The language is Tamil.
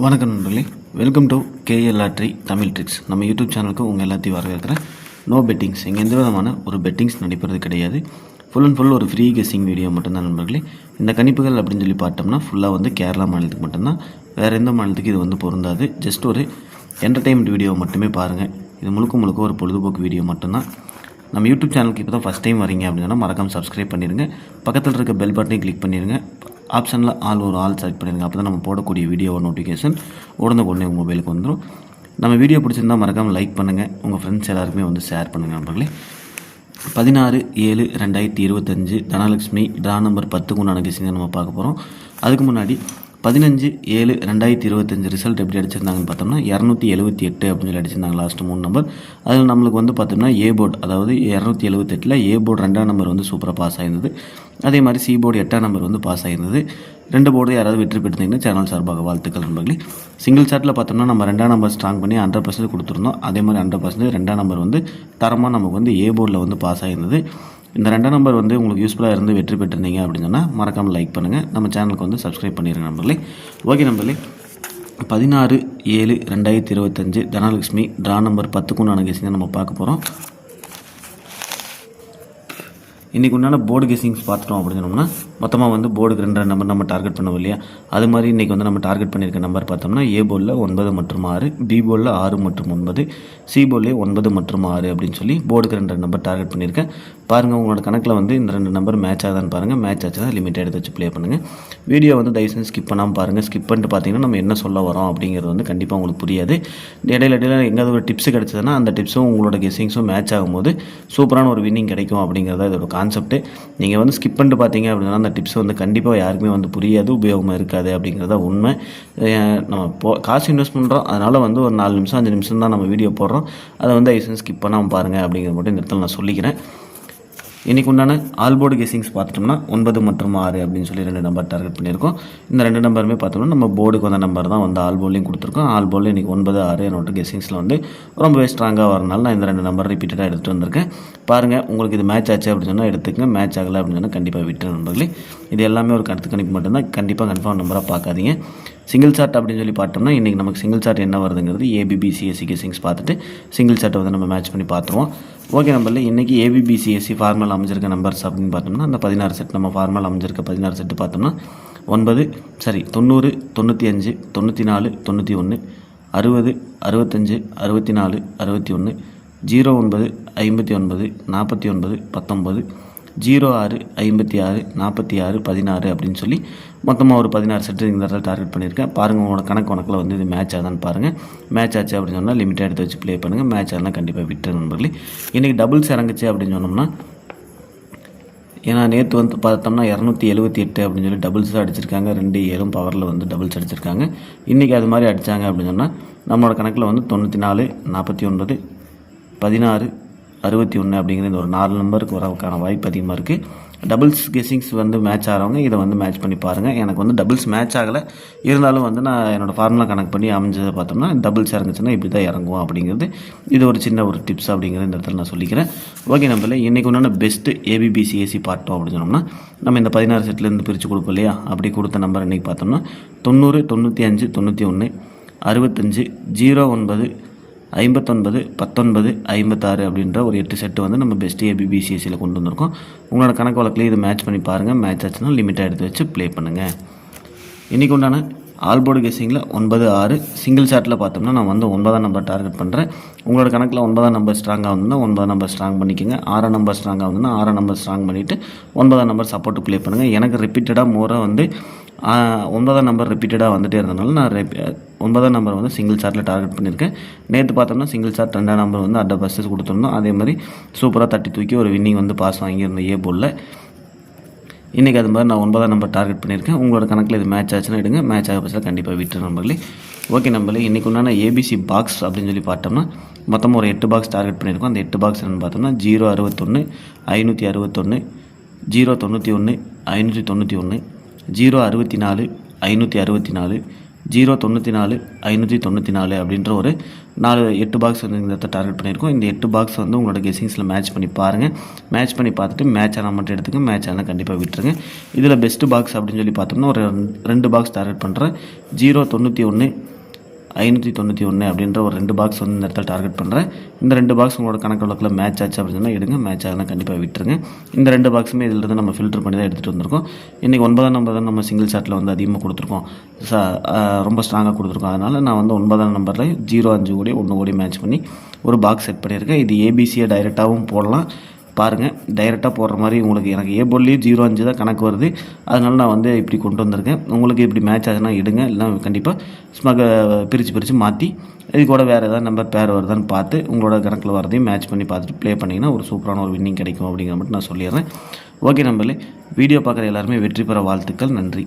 வணக்கம் நண்பர்களே, welcome to KL lottery Tamil tricks. நம்ம யூடியூப் சேனலுக்கு உங்கள் எல்லாத்தையும் வரவேற்கிறேன். நோ பெட்டிங்ஸ், இங்கே எந்த விதமான ஒரு பெட்டிங்ஸ் நடைபெறது கிடையாது. ஃபுல் அண்ட் ஃபுல் ஒரு ஃப்ரீ கெஸ்ஸிங் வீடியோ மட்டும்தான் நண்பர்களே. இந்த கணிப்புகள் அப்படின்னு சொல்லி பார்த்தோம்னா ஃபுல்லாக வந்து கேரளா மாநிலத்துக்கு மட்டும்தான், வேறு எந்த மாநிலத்துக்கு இது வந்து பொருந்தாது. ஜஸ்ட் ஒரு என்டர்டெயின்மெண்ட் வீடியோ மட்டுமே பாருங்கள். இது முழுக்க ஒரு பொழுதுபோக்கு வீடியோ மட்டும்தான். நம்ம யூடியூப் சேனலுக்கு இப்போ தான் ஃபஸ்ட் டைம் வரீங்க அப்படின்னா மறக்காமல் சப்ஸ்கிரைப் பண்ணிடுங்க. பக்கத்தில் இருக்க பெல் பட்டனையும் கிளிக் பண்ணிடுங்க. ஆப்ஷனில் ஆல் செலக்ட் பண்ணிடுங்க. அப்போ தான் நம்ம போடக்கூடிய வீடியோவோட நோட்டிஃபிகேஷன் உடனே உங்கள் மொபைலுக்கு வந்துடும். நம்ம வீடியோ பிடிச்சிருந்தால் மறக்காமல் லைக் பண்ணுங்கள். உங்கள் ஃப்ரெண்ட்ஸ் எல்லாருக்குமே வந்து ஷேர் பண்ணுங்கள் நண்பர்களே. 16/7/2025 தனலட்சுமி ட்ரா நம்பர் 10க்கு உண்டான கெஸ்ஸிங்கை நம்ம பார்க்க போகிறோம். அதுக்கு முன்னாடி 15/7/2025 ரிசல்ட் எப்படி அடிச்சிருந்தாங்கன்னு பார்த்தோம்னா 278 அப்படின்னு சொல்லி அடிச்சிருந்தாங்க லாஸ்ட் 3 நம்பர். அதில் நம்மளுக்கு வந்து பார்த்தோம்னா ஏ போர்டு, அதாவது 278 ஏ போர்டு 2ஆம் நம்பர் வந்து சூப்பராக பாஸ் ஆயிருந்தது. அதே மாதிரி சி போர்டு 8ஆம் நம்பர் வந்து பாஸ் ஆயிருந்தது. 2 போர்டு யாராவது வெற்றி பெற்றிருந்தீங்கன்னா சேனல் சார்பாக வாழ்த்துக்கள் நண்பர்களே. சிங்கிள் சார்ட்டில் பார்த்தோம்னா நம்ம 2ஆம் நம்பர் ஸ்ட்ராங் பண்ணி 100% கொடுத்துருந்தோம். அதே மாதிரி 100% 2ஆம் நம்பர் வந்து தரமாக நமக்கு வந்து ஏ போர்டில் வந்து பாஸ் ஆயிருந்தது. இந்த 2ஆம் நம்பர் வந்து உங்களுக்கு யூஸ்ஃபுல்லாக இருந்து வெற்றி பெற்றிருந்தீங்க அப்படின்னு சொன்னால் மறக்காமல் லைக் பண்ணுங்கள். நம்ம சேனலுக்கு வந்து சப்ஸ்கிரைப் பண்ணிடுங்க நண்பர்களே. ஓகே நண்பர்களே, 16/7/2025 தனலட்சுமி ட்ரா நம்பர் 10க்கு உண்டான கெஸ்ஸிங்கை நம்ம பார்க்க போகிறோம். இன்றைக்கி உண்டான போர்டு கெஸ்ஸிங்ஸ் பார்த்துட்டோம் அப்படின்னு சொன்னோம்னா மொத்தமாக வந்து போர்டுக்கு 2 நம்பர் நம்ம டார்கெட் பண்ணுவோம் இல்லையா? அது மாதிரி இன்றைக்கி வந்து நம்ம டார்கெட் பண்ணியிருக்க நம்பர் பார்த்தோம்னா ஏ போர்டில் 9 மற்றும் 6, பி போர்டில் 6 மற்றும் 9, சி போர்டில் 9 மற்றும் 6 அப்படின்னு சொல்லி போர்டுக்கு 2 நம்பர் டார்கெட் பண்ணியிருக்கேன். பாருங்கள், உங்களோட கணக்கில் வந்து இந்த 2 நம்பர் மேட்ச் ஆகுதான்னு பாருங்கள். மேட்ச் ஆச்சுன்னா லிமிட் எடுத்து வச்சு ப்ளே பண்ணுங்கள். வீடியோ வந்து தயவுசெய்து ஸ்கிப் பண்ணாமல் பாருங்கள். ஸ்கிப் பண்ணிட்டு பார்த்தீங்கன்னா நம்ம என்ன சொல்ல வரோம் அப்படிங்கிறது வந்து கண்டிப்பாக உங்களுக்கு புரியாது. இடையில எங்கேயாவது ஒரு டிப்ஸ் கிடச்சதுன்னா அந்த டிப்ஸும் உங்களோட கெஸ்ஸிங்ஸும் மேட்ச் ஆகும்போது சூப்பரான ஒரு வின்னிங் கிடைக்கும் அப்படிங்கிறத இதோட கான்செப்ட்டு. நீங்கள் வந்து ஸ்கிப் பண்ணிட்டு பார்த்தீங்க அப்படின்னா அந்த டிப்ஸ் வந்து கண்டிப்பாக யாருக்குமே வந்து புரியாது, உபயோகமாக இருக்காது அப்படிங்கிறத உண்மை. நம்ம காசு இன்வெஸ்ட் பண்ணுறோம், அதனால் வந்து ஒரு 4 நிமிஷம் 5 நிமிஷம் தான் நம்ம வீடியோ போடுறோம். அதை வந்து ஐசன் ஸ்கிப் பண்ணாமல் பாருங்கள் அப்படிங்கிறது மட்டும் இந்த இடத்துல நான் சொல்லிக்கிறேன். இன்றைக்கு உண்டான ஆல் போர்டு கெஸ்ஸிங்ஸ் பார்த்துட்டோம்னா 9 மற்றும் 6 அப்படின்னு சொல்லி 2 நம்பர் டார்கெட் பண்ணியிருக்கோம். இந்த 2 நம்பருமே பார்த்தோம்னா நம்ம போர்டுக்கு வந்த நம்பர் தான் வந்து ஆல் போர்ட்லையும் கொடுத்துருக்கோம். ஆல் போர்டில் இன்றைக்கி 9, 6 என்னோட கெஸ்ஸிங்ஸில் வந்து ரொம்பவே ஸ்ட்ராங்காக வரனால நான் இந்த 2 நம்பர் ரிப்பீட்டடாக எடுத்துகிட்டு வந்திருக்கேன். பாருங்கள், உங்களுக்கு இது மேட்ச் ஆச்சு அப்படின்னு சொன்னால் எடுத்துக்கங்க. மேட்ச் ஆகலை அப்படின்னு சொன்னால் கண்டிப்பாக விட்டு நண்பர்களே. இது எல்லாமே ஒரு கருத்து கணிப்பு மட்டும்தான், கண்டிப்பாக கன்ஃபார்ம் நம்பராக பார்க்காதீங்க. சிங்கிள் சார்ட் அப்படின்னு சொல்லி பார்த்தோம்னா இன்றைக்கி நமக்கு சிங்கிள் சார்ட் என்ன வருதுங்கிறது ஏபிபிசிஎஸ்சி கெஸ்ஸிங்ஸ் பார்த்துட்டு சிங்கிள் சார்ட்டை வந்து நம்ம மேட்ச் பண்ணி பார்த்துருவோம். ஓகே நம்பரில் இன்றைக்கி ஏபிபிசிஎஸ்சி ஃபார்மல் அமைஞ்சிருக்க நம்பர்ஸ் அப்படின்னு பார்த்தோம்னா அந்த 16 செட் நம்ம ஃபார்மல் அமைஞ்சிருக்க 16 செட்டு பார்த்தோம்னா 90, 90, 95, 94, 91, 60, 65, 64, 61, 09, 59, 49, 19, 06, 56, 46, 16 அப்படின்னு சொல்லி மொத்தமாக ஒரு 16 செட்டு இந்த இடத்துல டார்கெட் பண்ணியிருக்கேன். பாருங்கள், உங்களோட கணக்கில் வந்து இது மேட்ச் ஆகுதான்னு பாருங்கள். மேட்ச் ஆச்சு அப்படின்னு சொன்னால் லிமிட்டாக எடுத்து வச்சு ப்ளே பண்ணுங்கள். மேட்ச் ஆனால் கண்டிப்பாக விட்டு நண்பர்களே. இன்றைக்கி டபுள்ஸ் இறங்குச்சு அப்படின்னு சொன்னோம்னா, ஏன்னா நேற்று வந்து பார்த்தோம்னா 278 அப்படின்னு சொல்லி டபுள்ஸ் தான் அடிச்சிருக்காங்க. 2 7 பவரில் வந்து டபுள்ஸ் அடிச்சிருக்காங்க. இன்றைக்கி அது மாதிரி அடித்தாங்க அப்படின்னு சொன்னால் நம்மளோட கணக்கில் வந்து 94, 49, 16, 61 அப்படிங்கிற இந்த ஒரு 4 நம்பருக்கு வரதுக்கான வாய்ப்பு அதிகமாக இருக்குது. டபுள்ஸ் கெஸ்ஸிங்ஸ் வந்து மேட்ச் ஆகிறவங்க இதை வந்து மேட்ச் பண்ணி பாருங்கள். எனக்கு வந்து டபுள்ஸ் மேட்ச் ஆகலை, இருந்தாலும் வந்து நான் என்னோடய ஃபார்முலா கணக்கு பண்ணி அமைஞ்சதை பார்த்தோம்னா டபுள்ஸ் இறங்குச்சுன்னா இப்படி தான் இறங்குவோம் அப்படிங்கிறது இது ஒரு சின்ன ஒரு டிப்ஸ் அப்படிங்கிறது இந்த இடத்துல நான் சொல்லிக்கிறேன். ஓகே நம்பரில் இன்றைக்கி ஒன்றான பெஸ்ட்டு ஏபிபிசிஎஸ்சி பார்த்தோம் அப்படின்னு சொன்னோம்னா நம்ம இந்த 16 செட்லேருந்து பிரித்து கொடுப்போம் இல்லையா? அப்படி கொடுத்த நம்பர் இன்றைக்கி பார்த்தோம்னா 90, 95, 91, 65, 09, 59, 19, 56 அப்படின்ற ஒரு 8 செட்டு வந்து நம்ம பெஸ்ட் ஏபிபிசிஎஸ்சியில் கொண்டு வந்திருக்கோம். உங்களோட கணக்கு வழக்கில் இது மேட்ச் பண்ணி பாருங்கள். மேட்ச் ஆச்சுன்னா லிமிட்டாக எடுத்து வச்சு ப்ளே பண்ணுங்கள். இன்றைக்கி உண்டான ஆல் போர்டு கெஸ்ஸிங்கில் 9, 6 சிங்கிள் சார்ட்டில் பார்த்தோம்னா நான் வந்து 9ஆம் நம்பர் டார்கெட் பண்ணுறேன். உங்களோட கணக்கில் 9ஆம் நம்பர் ஸ்ட்ராங்காக வந்துன்னா 9ஆம் நம்பர் ஸ்ட்ராங் பண்ணிக்கோங்க. 6ஆம் நம்பர் ஸ்ட்ராங்காக வந்துன்னா 6ஆம் நம்பர் ஸ்ட்ராங் பண்ணிவிட்டு 9ஆம் நம்பர் சப்போர்ட் ப்ளே பண்ணுங்கள். எனக்கு ரிப்பீட்டடாக மோராக வந்து 9ஆம் நம்பர் ரிப்பீட்டடாக வந்துகிட்டே இருந்தனால நான் 9ஆம் நம்பர் வந்து சிங்கிள் சார்ட்டில் டார்கெட் பண்ணியிருக்கேன். நேற்று பார்த்தோம்னா சிங்கிள் சார்ட் 2ஆம் நம்பர் வந்து அட்ட பஸ்ஸஸ் கொடுத்துருந்தோம். அதே மாதிரி சூப்பராக தட்டி தூக்கி ஒரு வின்னிங் வந்து பாஸ் வாங்கியிருந்தேன் ஏ போர்டில். இன்றைக்கி அது மாதிரி நான் 9ஆம் நம்பர் டார்கெட் பண்ணியிருக்கேன். உங்களோட கணக்கில் இது மேட்ச் ஆச்சுன்னா எடுங்க. மேட்ச் ஆக பட்சத்தில் கண்டிப்பாக விட்டு நம்பர்களே. ஓகே நம்பர்களே, இன்றைக்கி உண்டான ஏபிசி பாக்ஸ் அப்படின்னு சொல்லி பார்த்தோம்னா மொத்தமாக ஒரு 8 பாக்ஸ் டார்கெட் பண்ணியிருக்கோம். அந்த 8 பாக்ஸ் என்னென்னு பார்த்தோம்னா 061, 561, 091, 591, 064, 564, 094 594 அப்படின்ற ஒரு 8 பாக்ஸ் வந்து இந்த இடத்த டார்கெட் பண்ணியிருக்கோம். இந்த 8 பாக்ஸ் வந்து உங்களோட கெஸ்ஸிங்ஸில் மேட்ச் பண்ணி பாருங்கள். மேட்ச் பண்ணி பார்த்துட்டு மேட்ச் ஆனால் மட்டும் எடுத்துங்க, மேட்ச் ஆனால் கண்டிப்பாக விட்டுருங்க. இதில் பெஸ்ட்டு பாக்ஸ் அப்படின்னு சொல்லி பார்த்தோம்னா ஒரு 2 பாக்ஸ் டார்கெட் பண்ணுறேன். 091 591 அப்படின்ற ஒரு 2 பாக்ஸ் வந்து இந்த இடத்துல டார்கெட் பண்ணுறேன். இந்த 2 பாக்ஸ் உங்களோட கணக்கு வழக்கில் மேட்ச் ஆச்சு அப்படின்னு சொன்னால் எடுங்க, மேட்ச் ஆகலாம் கண்டிப்பாக விட்டுருங்க. இந்த 2 பாக்ஸுமே இதிலிருந்து நம்ம ஃபில்டர் பண்ணி தான் எடுத்துகிட்டு வந்திருக்கோம். இன்றைக்கி 9ஆம் நம்பர் தான் நம்ம சிங்கிள் ஷாட்டில் வந்து அதிகமாக கொடுத்துருக்கோம், ரொம்ப ஸ்ட்ராங்காக கொடுத்துருக்கோம். அதனால் நான் வந்து 9ஆம் நம்பரில் 0-5 ஓடி 1 ஓடி மேட்ச் பண்ணி ஒரு பாக்ஸ் செட் பண்ணியிருக்கேன். இது ஏபிசியை டைரெக்டாகவும் போடலாம். பாருங்கள், டைரெக்டாக போடுற மாதிரி உங்களுக்கு எனக்கு ஏ போல்லையும் 0-5 தான் கணக்கு வருது. அதனால நான் வந்து இப்படி கொண்டு வந்திருக்கேன். உங்களுக்கு இப்படி மேட்ச் ஆகுதுன்னா எடுங்க, இல்லைனா கண்டிப்பாக பிரித்து மாற்றி இது கூட வேறு ஏதாவது நம்பர் பேர் வருதான்னு பார்த்து உங்களோட கணக்கில் வரதையும் மேட்ச் பண்ணி பார்த்துட்டு ப்ளே பண்ணிங்கன்னா ஒரு சூப்பரான ஒரு வின்னிங் கிடைக்கும் அப்படிங்கிற மட்டும் நான் சொல்லிடுறேன். ஓகே நம்பர்களே, வீடியோ பார்க்குற எல்லாருமே வெற்றி பெற வாழ்த்துக்கள். நன்றி.